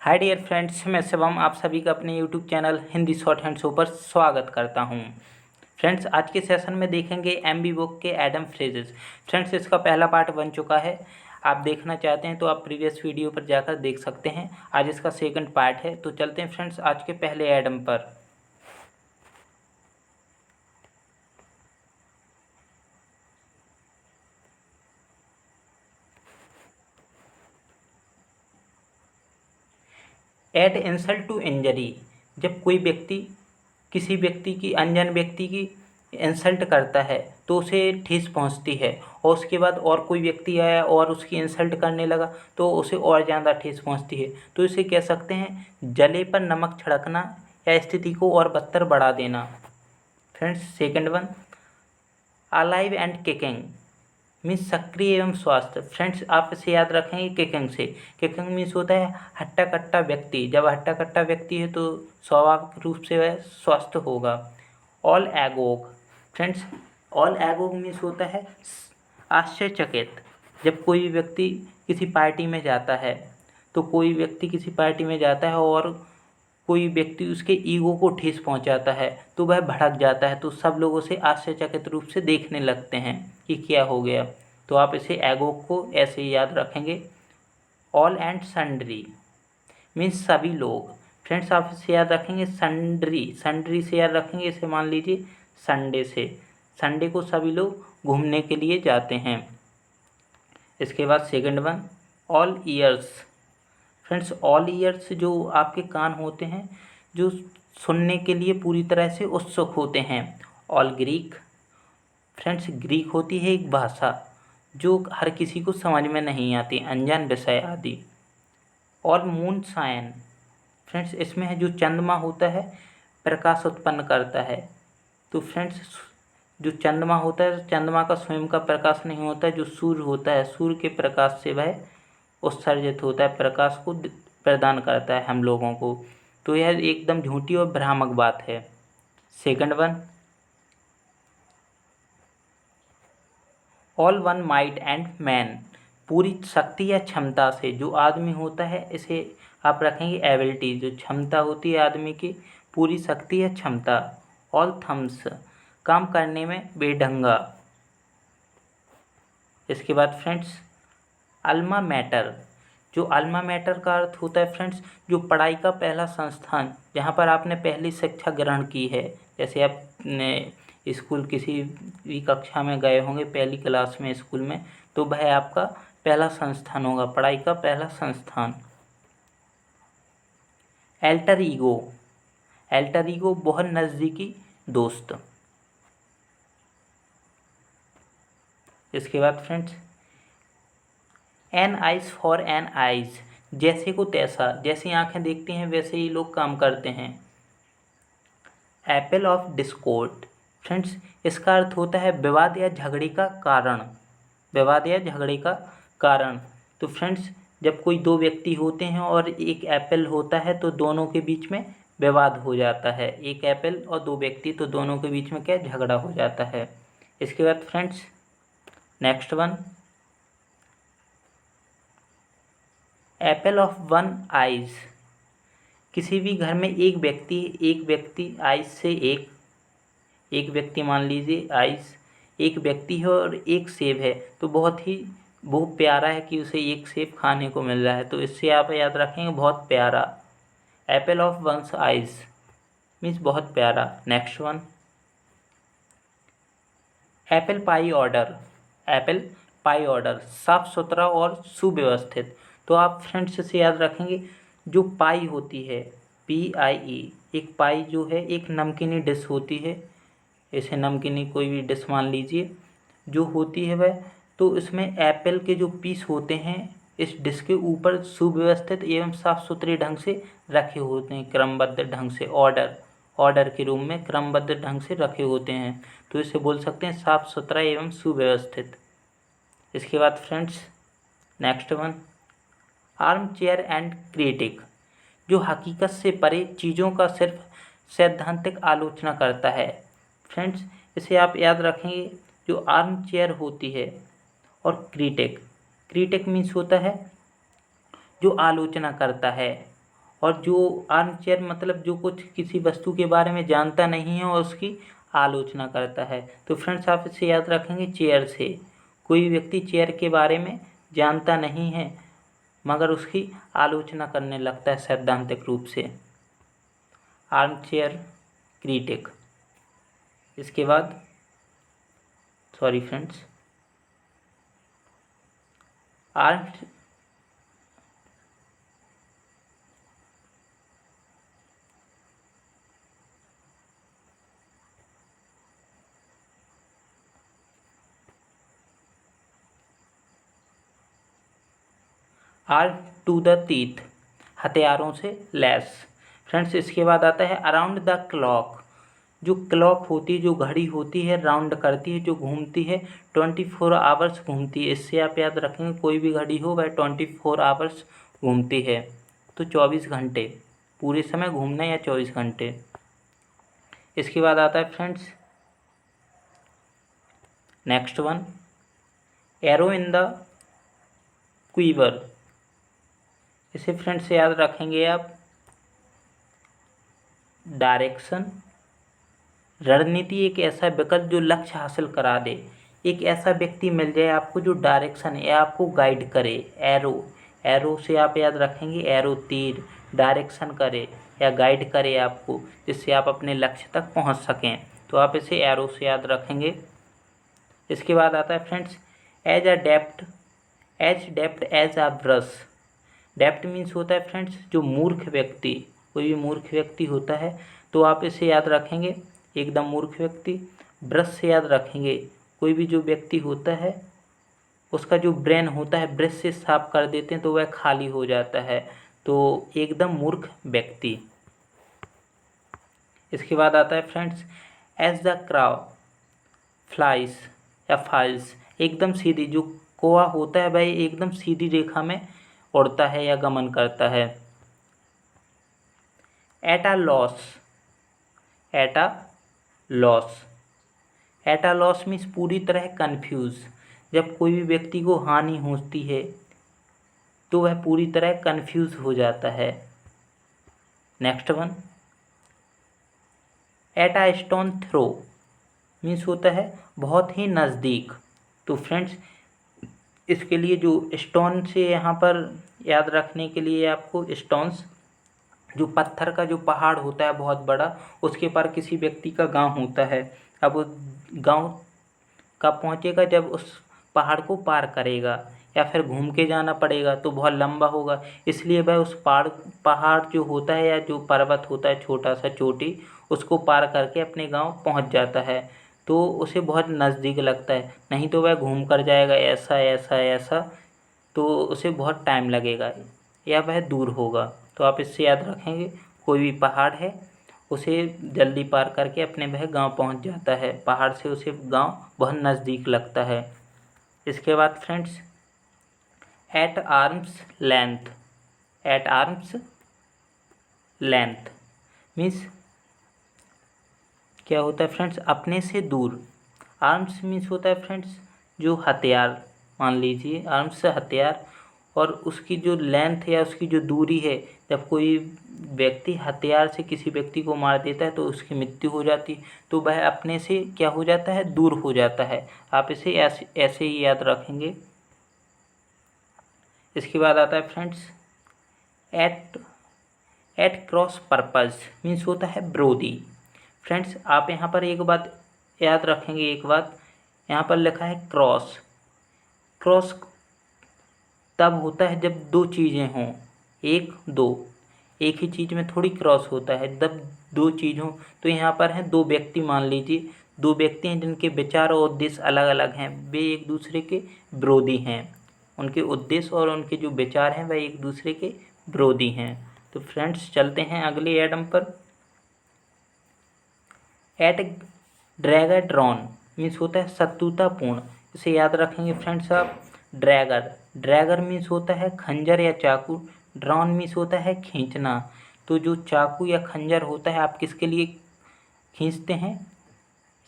Hi dear friends, मैं शिवम आप सभी का अपने YouTube channel Hindi short hand show पर स्वागत करता हूं। फ्रेंड्स, आज के सेशन में देखेंगे एमबी बुक के एडम फ्रेजेस। फ्रेंड्स, इसका पहला पार्ट बन चुका है। आप देखना चाहते हैं तो आप प्रीवियस वीडियो पर जाकर देख सकते हैं। आज इसका सेकंड पार्ट है। तो चलते हैं फ्रेंड्स आज के पहले एडम पर। Add insult to injury. जब कोई व्यक्ति किसी व्यक्ति की अनजान व्यक्ति की इंसल्ट करता है तो उसे ठेस पहुंचती है, और उसके बाद और कोई व्यक्ति आया और उसकी इंसल्ट करने लगा तो उसे और ज़्यादा ठेस पहुंचती है। तो इसे कह सकते हैं जले पर नमक छिड़कना या स्थिति को और बदतर बढ़ा देना। Friends, second one, alive and kicking means सक्रिय एवं स्वस्थ। फ्रेंड्स, आप इसे याद रखेंगे किकिंग से। किकिंग मीन्स होता है हट्टा कट्टा व्यक्ति। जब हट्टा कट्टा व्यक्ति है तो स्वाभाविक रूप से वह स्वस्थ होगा। ऑल एगोग। फ्रेंड्स, ऑल एगोग मीन्स होता है आश्चर्यचकित। जब कोई व्यक्ति किसी पार्टी में जाता है तो कोई व्यक्ति किसी पार्टी में जाता है और कोई व्यक्ति उसके ईगो को ठेस पहुंचाता है तो वह भड़क जाता है, तो सब लोग उसे आश्चर्यचकित रूप से देखने लगते हैं कि क्या हो गया। तो आप इसे एगो को ऐसे ही याद रखेंगे। ऑल एंड सन्ड्री मीन्स सभी लोग। फ्रेंड्स, आप इसे याद रखेंगे सन्ड्री। सन्ड्री से याद रखेंगे, इसे मान लीजिए संडे से। संडे को सभी लोग घूमने के लिए जाते हैं। इसके बाद second one, all years. Friends, all years जो आपके कान होते हैं जो सुनने के लिए पूरी तरह से उत्सुक होते हैं। All Greek. फ्रेंड्स, ग्रीक होती है एक भाषा जो हर किसी को समझ में नहीं आती, अनजान विषय आदि। All moon sign. फ्रेंड्स, इसमें है जो चंद्रमा होता है प्रकाश उत्पन्न करता है। तो फ्रेंड्स, जो चंद्रमा होता है चंद्रमा का स्वयं का प्रकाश नहीं होता है, जो सूर्य होता है सूर्य के प्रकाश से वह उत्सर्जित होता है, प्रकाश को प्रदान करता है हम लोगों को। तो यह एकदम झूठी और भ्रामक बात है। Second one, all one might and man. पूरी शक्ति या क्षमता से जो आदमी होता है, इसे आप रखेंगे एबिलिटी। जो क्षमता होती है आदमी की, पूरी शक्ति या क्षमता। ऑल थम्स, काम करने में बेढंगा। इसके बाद फ्रेंड्स, अल्मा मैटर। जो अल्मा मैटर का अर्थ होता है फ्रेंड्स, जो पढ़ाई का पहला संस्थान जहाँ पर आपने पहली शिक्षा ग्रहण की है। जैसे आपने स्कूल किसी भी कक्षा में गए होंगे पहली क्लास में स्कूल में, तो वह आपका पहला संस्थान होगा, पढ़ाई का पहला संस्थान। Alter ego. एल्टर ईगो बहुत नज़दीकी दोस्त। इसके बाद friends, an eyes for an eyes. जैसे को तैसा, जैसी आंखें देखती हैं वैसे ही लोग काम करते हैं। Apple of Discord. फ्रेंड्स, इसका अर्थ होता है विवाद या झगड़े का कारण। विवाद या झगड़े का कारण। तो फ्रेंड्स, जब कोई दो व्यक्ति होते हैं और एक एप्पल होता है तो दोनों के बीच में विवाद हो जाता है। एक एप्पल और दो व्यक्ति, तो दोनों के बीच में क्या झगड़ा हो जाता है। इसके बाद friends, next one, Apple of one eyes. किसी भी घर में एक व्यक्ति आइज से एक व्यक्ति मान लीजिए आइज, एक व्यक्ति है और एक सेब है, तो वो प्यारा है कि उसे एक सेब खाने को मिल रहा है। तो इससे आप याद रखेंगे बहुत प्यारा। Apple of once eyes means बहुत प्यारा। Next one, apple pie order. Apple pie order साफ सुथरा और सुव्यवस्थित। तो आप फ्रेंड्स इसे याद रखेंगे, जो पाई होती है PIE, एक पाई जो है एक नमकीनी डिश होती है। इसे नमकीनी कोई भी डिश मान लीजिए जो होती है वह, तो इसमें एप्पल के जो पीस होते हैं इस डिश के ऊपर सुव्यवस्थित एवं साफ सुथरे ढंग से रखे होते हैं, क्रमबद्ध ढंग से। ऑर्डर के रूप में क्रमबद्ध ढंग से रखे होते हैं, तो इसे बोल सकते हैं साफ सुथरा एवं सुव्यवस्थित। इसके बाद friends, next one, arm chair and critic. जो हकीकत से परे चीज़ों का सिर्फ सैद्धांतिक आलोचना करता है। फ्रेंड्स, इसे आप याद रखेंगे, जो आर्म चेयर होती है और क्रिटिक मीन्स होता है जो आलोचना करता है, और जो आर्म चेयर मतलब जो कुछ किसी वस्तु के बारे में जानता नहीं है और उसकी आलोचना करता है। तो फ्रेंड्स आप इसे याद रखेंगे चेयर से। कोई व्यक्ति चेयर के बारे में जानता नहीं है मगर उसकी आलोचना करने लगता है सैद्धांतिक रूप से, आर्म चेयर क्रिटिक। इसके बाद sorry friends, arm arm to the teeth, हथियारों से लैस। फ्रेंड्स इसके बाद आता है अराउंड द क्लॉक। जो क्लॉक होती है, जो घड़ी होती है, राउंड करती है, जो घूमती है, 24 आवर्स घूमती है। इससे आप याद रखेंगे कोई भी घड़ी हो वह 24 आवर्स घूमती है। तो 24 घंटे पूरे समय घूमना या 24 घंटे। इसके बाद आता है friends next one, arrow in the quiver. इसे फ्रेंड्स याद रखेंगे आप, डायरेक्शन, रणनीति, एक ऐसा विकल्प जो लक्ष्य हासिल करा दे। एक ऐसा व्यक्ति मिल जाए आपको जो डायरेक्शन या आपको गाइड करे। एरो, एरो से आप याद रखेंगे एरो तीर, डायरेक्शन करे या गाइड करे आपको, जिससे आप अपने लक्ष्य तक पहुंच सकें। तो आप इसे एरो से याद रखेंगे। इसके बाद आता है friends as daft as a brush. Daft means होता है फ्रेंड्स जो मूर्ख व्यक्ति, कोई भी मूर्ख व्यक्ति होता है तो आप इसे याद रखेंगे एकदम मूर्ख व्यक्ति। ब्रश से याद रखेंगे कोई भी जो व्यक्ति होता है उसका जो ब्रेन होता है ब्रश से साफ कर देते हैं तो वह खाली हो जाता है, तो एकदम मूर्ख व्यक्ति। इसके बाद आता है friends as the crow flies या फाइल्स, एकदम सीधी, जो कोआ होता है वह एकदम सीधी रेखा में उड़ता है या गमन करता है। At a loss, at a loss, at a loss means पूरी तरह कन्फ्यूज। जब कोई भी व्यक्ति को हानि होती है तो वह पूरी तरह कन्फ्यूज हो जाता है। Next one, at a stone throw means होता है बहुत ही नज़दीक। तो फ्रेंड्स इसके लिए जो स्टोन से यहाँ पर याद रखने के लिए आपको स्टोन्स, जो पत्थर का जो पहाड़ होता है बहुत बड़ा, उसके पर किसी व्यक्ति का गांव होता है। अब वो गांव कब पहुंचेगा, जब उस पहाड़ को पार करेगा, या फिर घूम के जाना पड़ेगा तो बहुत लंबा होगा, इसलिए वह उस पहाड़ जो होता है या जो पर्वत होता है छोटा सा चोटी, उसको पार करके अपने गांव पहुंच जाता है। तो उसे बहुत नज़दीक लगता है, नहीं तो वह घूम कर जाएगा ऐसा ऐसा ऐसा, तो उसे बहुत टाइम लगेगा या वह दूर होगा। तो आप इससे याद रखेंगे कोई भी पहाड़ है उसे जल्दी पार करके अपने वह गांव पहुंच जाता है, पहाड़ से उसे गांव बहुत नज़दीक लगता है। इसके बाद friends at arms length, at arms length means क्या होता है फ्रेंड्स, अपने से दूर। आर्म्स मीन्स होता है फ्रेंड्स जो हथियार, मान लीजिए आर्म्स से हथियार, और उसकी जो लेंथ या उसकी जो दूरी है, जब कोई व्यक्ति हथियार से किसी व्यक्ति को मार देता है तो उसकी मृत्यु हो जाती है, तो वह अपने से क्या हो जाता है, दूर हो जाता है। आप इसे ऐसे ही याद रखेंगे। इसके बाद आता है friends at at cross purpose means होता है विरोधी। फ्रेंड्स आप यहाँ पर एक बात याद रखेंगे, एक बात यहाँ पर लिखा है क्रॉस, क्रॉस तब होता है जब दो चीज़ें हों, एक दो, एक ही चीज़ में थोड़ी क्रॉस होता है, जब दो चीज़ हों। तो यहाँ पर हैं दो व्यक्ति, मान लीजिए दो व्यक्ति हैं जिनके विचार और उद्देश्य अलग अलग हैं, वे एक दूसरे के विरोधी हैं, उनके उद्देश्य और उनके जो विचार हैं वह एक दूसरे के विरोधी हैं। तो फ्रेंड्स चलते हैं अगले एडम पर। एट ड्रैगर ड्रॉन मीन्स होता है शत्रुतापूर्ण। इसे याद रखेंगे फ्रेंड्स आप, ड्रैगर, ड्रैगर मीन्स होता है खंजर या चाकू, ड्रॉन मीन्स होता है खींचना। तो जो चाकू या खंजर होता है आप किसके लिए खींचते हैं,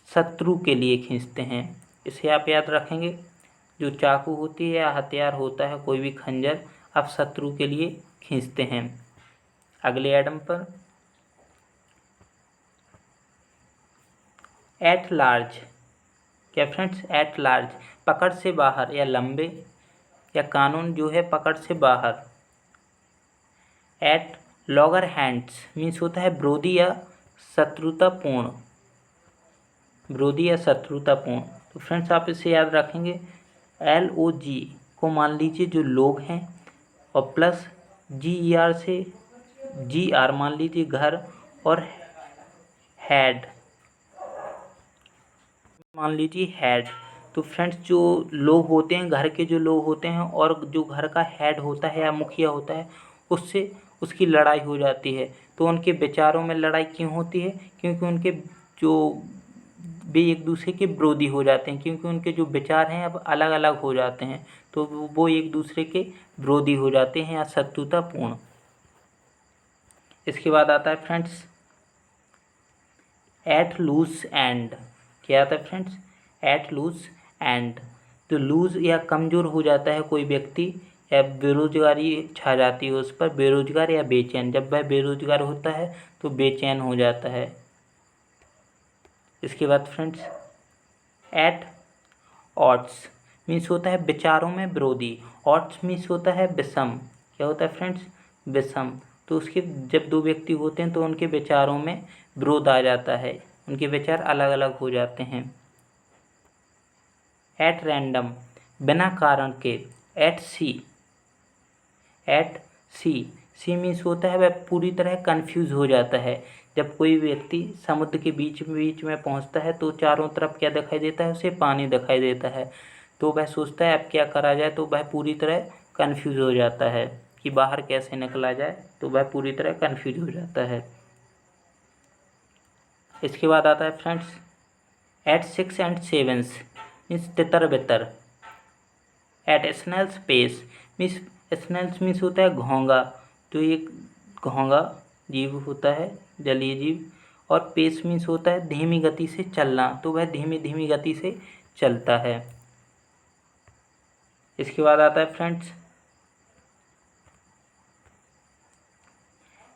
शत्रु के लिए खींचते हैं। इसे आप याद रखेंगे, जो चाकू होती है या हथियार होता है कोई भी खंजर, आप शत्रु के लिए खींचते हैं। अगले एडम पर एट लार्ज। क्या फ्रेंड्स? एट लार्ज, पकड़ से बाहर या लंबे, या कानून जो है पकड़ से बाहर। एट लॉगर हैंड्स मीन्स होता है विरोधी या शत्रुतापूर्ण, विरोधी या शत्रुतापूर्ण। तो फ्रेंड्स आप इसे याद रखेंगे। LOG को मान लीजिए जो लोग हैं, और प्लस GER से GR मान लीजिए घर, और हेड मान लीजिए हेड। तो फ्रेंड्स जो लोग होते हैं, घर के जो लोग होते हैं, और जो घर का हेड होता है या मुखिया होता है, उससे उसकी लड़ाई हो जाती है। तो उनके विचारों में लड़ाई क्यों होती है? क्योंकि उनके जो वे एक दूसरे के विरोधी हो जाते हैं, क्योंकि उनके जो विचार हैं अब अलग अलग हो जाते हैं, तो वो एक दूसरे के विरोधी हो जाते हैं या शत्रुतापूर्ण। इसके बाद आता है फ्रेंड्स एट लूज एंड। क्या आता है फ्रेंड्स? At loose end. तो लूज या कमज़ोर हो जाता है कोई व्यक्ति, या बेरोजगारी छा जाती है उस पर, बेरोजगार या बेचैन। जब वह बेरोजगार होता है तो बेचैन हो जाता है। इसके बाद फ्रेंड्स एट ऑड्स मीन्स होता है विचारों में विरोधी। ऑड्स मीन्स होता है विषम। क्या होता है फ्रेंड्स? विषम। तो उसके जब दो व्यक्ति होते हैं तो उनके विचारों में विरोध आ जाता है, उनके विचार अलग अलग हो जाते हैं। एट रैंडम बिना कारण के। एट सी, एट सी, सी मीन्स होता है वह पूरी तरह कंफ्यूज हो जाता है। जब कोई व्यक्ति समुद्र के बीच में पहुंचता है तो चारों तरफ क्या दिखाई देता है? उसे पानी दिखाई देता है। तो वह सोचता है अब क्या करा जाए, तो वह पूरी तरह कंफ्यूज हो जाता है कि बाहर कैसे निकला जाए, तो वह पूरी तरह कंफ्यूज हो जाता है। इसके बाद आता है फ्रेंड्स एट 6 and 7 मीन्स तितर बितर। At snails pace means, snails means होता है घोंगा, तो एक घोंगा जीव होता है, जलीय जीव। और पेस मीन्स होता है धीमी गति से चलना, तो वह धीमी धीमी गति से चलता है। इसके बाद आता है friends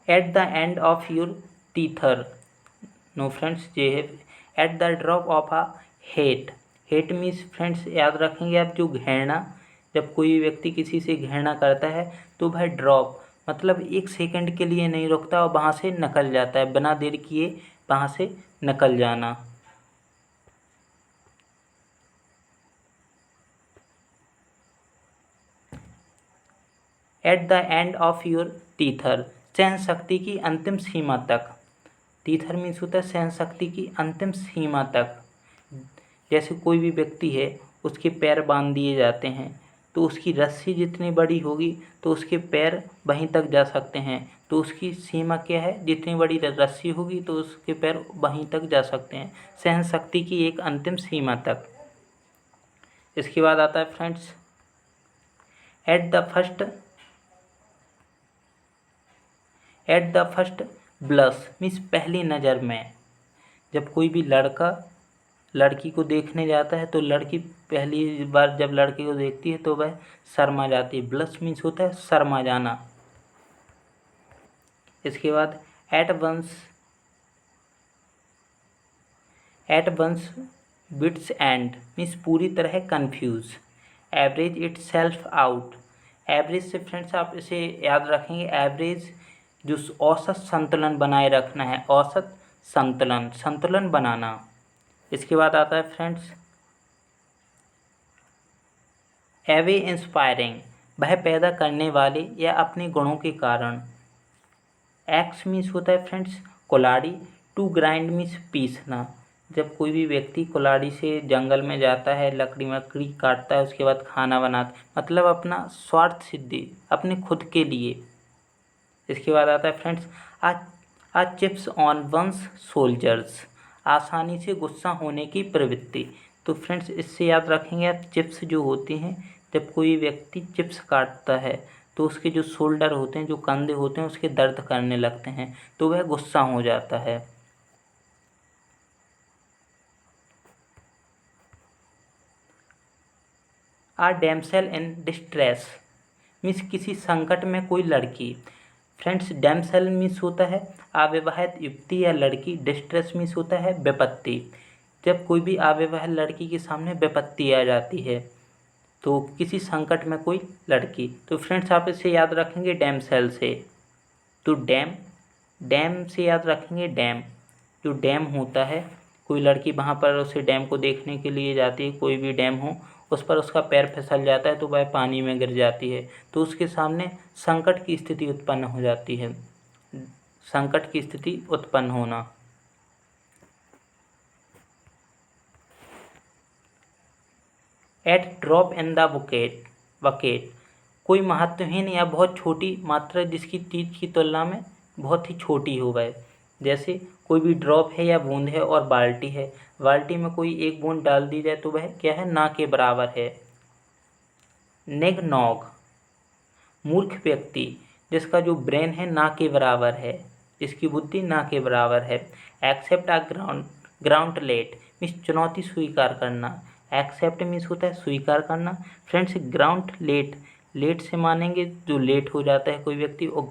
at the end of your tether. No friends, ये है at the drop of a hat. Hat means friends याद रखेंगे आप, जो घृणा, जब कोई व्यक्ति किसी से घृणा करता है तो वह ड्रॉप मतलब 1 सेकंड के लिए नहीं रुकता और वहाँ से निकल जाता है, बिना देर किए वहाँ से निकल जाना। At the end of your tether सहन शक्ति की अंतिम सीमा तक। टीथर मीन्स होता है सहन शक्ति की अंतिम सीमा तक। जैसे कोई भी व्यक्ति है, उसके पैर बांध दिए जाते हैं, तो उसकी रस्सी जितनी बड़ी होगी तो उसके पैर वहीं तक जा सकते हैं। तो उसकी सीमा क्या है? जितनी बड़ी रस्सी होगी तो उसके पैर वहीं तक जा सकते हैं, सहन शक्ति की एक अंतिम सीमा तक। इसके बाद आता है friends at the first blush means पहली नज़र में। जब कोई भी लड़का लड़की को देखने जाता है तो लड़की पहली बार जब लड़के को देखती है तो वह शर्मा जाती है। ब्लश मीन्स होता है शर्मा जाना। इसके बाद at one's wits end means पूरी तरह confuse. Average itself out. Average से फ्रेंड्स आप इसे याद रखेंगे, एवरेज जो औसत संतुलन बनाए रखना है, औसत संतुलन बनाना। इसके बाद आता है फ्रेंड्स एवे इंस्पायरिंग वह पैदा करने वाले या अपने गुणों के कारण। एक्स मीन्स होता है फ्रेंड्स कुल्हाड़ी। टू ग्राइंड मीन्स पीसना। जब कोई भी व्यक्ति कुल्हाड़ी से जंगल में जाता है, लकड़ी मकड़ी काटता है, उसके बाद खाना बनाता, मतलब अपना स्वार्थ सिद्धि, अपने खुद के लिए। इसके बाद आता है friends a chips on one's shoulders आसानी से गुस्सा होने की प्रवृत्ति। तो फ्रेंड्स इससे याद रखेंगे आप, चिप्स जो होती हैं, जब कोई व्यक्ति चिप्स काटता है तो उसके जो शोल्डर होते हैं, जो कंधे होते हैं, उसके दर्द करने लगते हैं, तो वह गुस्सा हो जाता है। आ डैमसेल इन डिस्ट्रेस मीन्स किसी संकट में कोई लड़की। फ्रेंड्स डैमसेल मीन्स होता है अविवाहित युवती या लड़की। डिस्ट्रेस मीन्स होता है विपत्ति। जब कोई भी अविवाहित लड़की के सामने विपत्ति आ जाती है, तो किसी संकट में कोई लड़की, तो फ्रेंड्स आप इसे याद रखेंगे डैमसेल से। तो डैम से याद रखेंगे डैम। जो डैम होता है, कोई लड़की वहाँ पर उसे डैम को देखने के लिए जाती है, कोई भी डैम हो, उस पर उसका पैर फिसल जाता है तो वह पानी में गिर जाती है, तो उसके सामने संकट की स्थिति उत्पन्न हो जाती है। संकट की स्थिति उत्पन्न होना। At drop in the bucket, कोई महत्वहीन या बहुत छोटी मात्रा जिसकी चीज की तुलना में बहुत ही छोटी हो वह। जैसे कोई भी ड्रॉप है या बूंद है और बाल्टी है, बाल्टी में कोई एक बूंद डाल दी जाए तो वह क्या है, ना के बराबर है। नेग नॉग, मूर्ख व्यक्ति जिसका जो ब्रेन है ना के बराबर है, जिसकी बुद्धि ना के बराबर है। एक्सेप्ट अ ग्राउंडलेट मीन्स चुनौती स्वीकार करना। एक्सेप्ट मीन्स होता है स्वीकार करना। फ्रेंड्स ग्राउंडलेट, लेट से मानेंगे जो लेट हो जाता है कोई व्यक्ति, और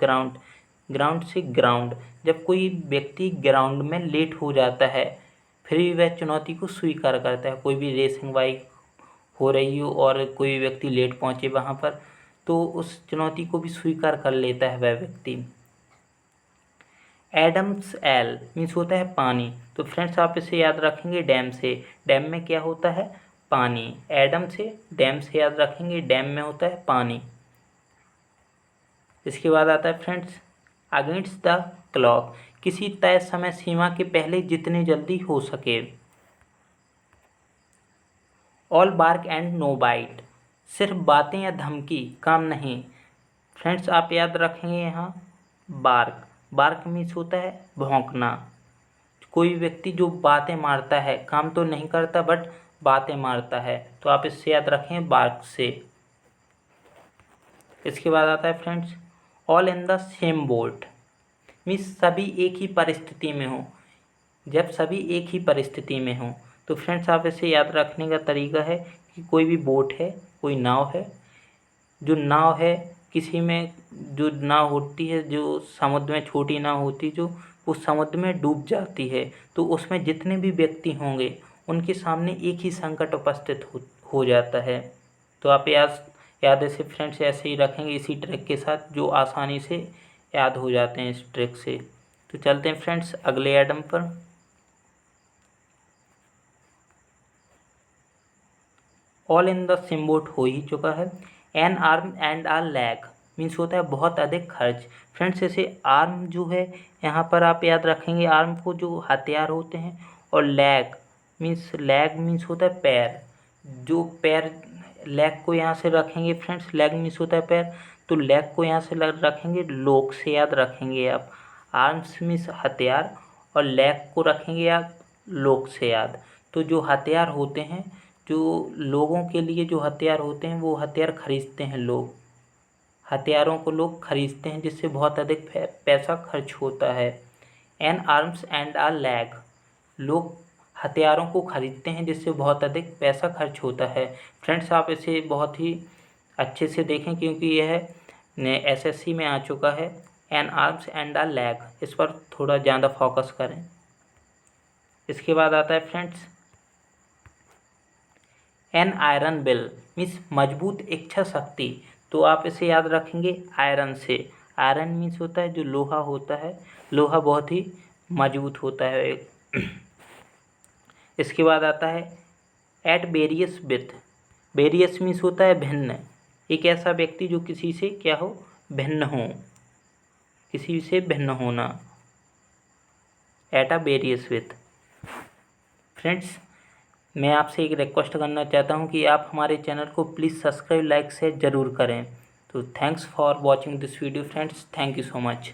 ग्राउंड से ग्राउंड, जब कोई व्यक्ति ग्राउंड में लेट हो जाता है फिर भी वह चुनौती को स्वीकार करता है। कोई भी रेसिंग बाइक हो रही हो और कोई व्यक्ति लेट पहुंचे वहाँ पर, तो उस चुनौती को भी स्वीकार कर लेता है वह व्यक्ति। एडम्स एल मीन्स होता है पानी। तो फ्रेंड्स आप इसे याद रखेंगे डैम से। डैम में क्या होता है, पानी। एडम से डैम से याद रखेंगे, डैम में होता है पानी। इसके बाद आता है फ्रेंड्स अगेंस्ट द क्लॉक, किसी तय समय सीमा के पहले जितनी जल्दी हो सके। All bark and no bite, सिर्फ बातें या धमकी, काम नहीं। फ्रेंड्स आप याद रखेंगे यहाँ बार्क। बार्क मीन्स होता है भौंकना। कोई व्यक्ति जो बातें मारता है, काम तो नहीं करता बट बातें मारता है, तो आप इससे याद रखें बार्क से। इसके बाद आता है friends all in the same boat means सभी एक ही परिस्थिति में हो। जब सभी एक ही परिस्थिति में हो, तो फ्रेंड्स आप इसे याद रखने का तरीका है कि कोई भी बोट है, कोई नाव है, जो नाव है किसी में, जो नाव होती है जो समुद्र में छोटी नाव होती है, जो वो समुद्र में डूब जाती है, तो उसमें जितने भी व्यक्ति होंगे उनके सामने एक ही संकट उपस्थित हो जाता है। तो आप याद ऐसे फ्रेंड्स ऐसे ही रखेंगे इसी ट्रिक के साथ, जो आसानी से याद हो जाते हैं इस ट्रिक से। तो चलते हैं फ्रेंड्स अगले एडम पर। All in the same boat हो ही चुका है। An arm and a leg means होता है बहुत अधिक खर्च। फ्रेंड्स ऐसे आर्म जो है यहाँ पर आप याद रखेंगे आर्म को, जो हथियार होते हैं, और लैग मीन्स होता है पैर। जो पैर, लैग को यहाँ से रखेंगे फ्रेंड्स, लैग मीन्स होता है पैर, तो लैग को यहाँ से रखेंगे लोग से याद रखेंगे आप। आर्म्स मीन्स हथियार और लैग को रखेंगे आप लोग से याद। तो जो हथियार होते हैं, जो लोगों के लिए जो हथियार होते हैं, वो हथियार खरीदते हैं लोग। हथियारों को लोग खरीदते हैं जिससे बहुत अधिक पैसा खर्च होता है। An arms and a leg, लोग हथियारों को खरीदते हैं जिससे बहुत अधिक पैसा खर्च होता है। फ्रेंड्स आप इसे बहुत ही अच्छे से देखें क्योंकि यह एसएससी में आ चुका है। An arms and a leg, इस पर थोड़ा ज़्यादा फोकस करें। इसके बाद आता है friends an iron will means मजबूत इच्छा शक्ति। तो आप इसे याद रखेंगे आयरन से। आयरन मीन्स होता है जो लोहा होता है, लोहा बहुत ही मजबूत होता है। इसके बाद आता है at various with. Various means होता है भिन्न। एक ऐसा व्यक्ति जो किसी से क्या हो, भिन्न हो, किसी से भिन्न होना। At a various with. Friends मैं आपसे एक रिक्वेस्ट करना चाहता हूं कि आप हमारे चैनल को प्लीज़ सब्सक्राइब, लाइक, शेयर ज़रूर करें। तो thanks for watching this video friends, thank you so much.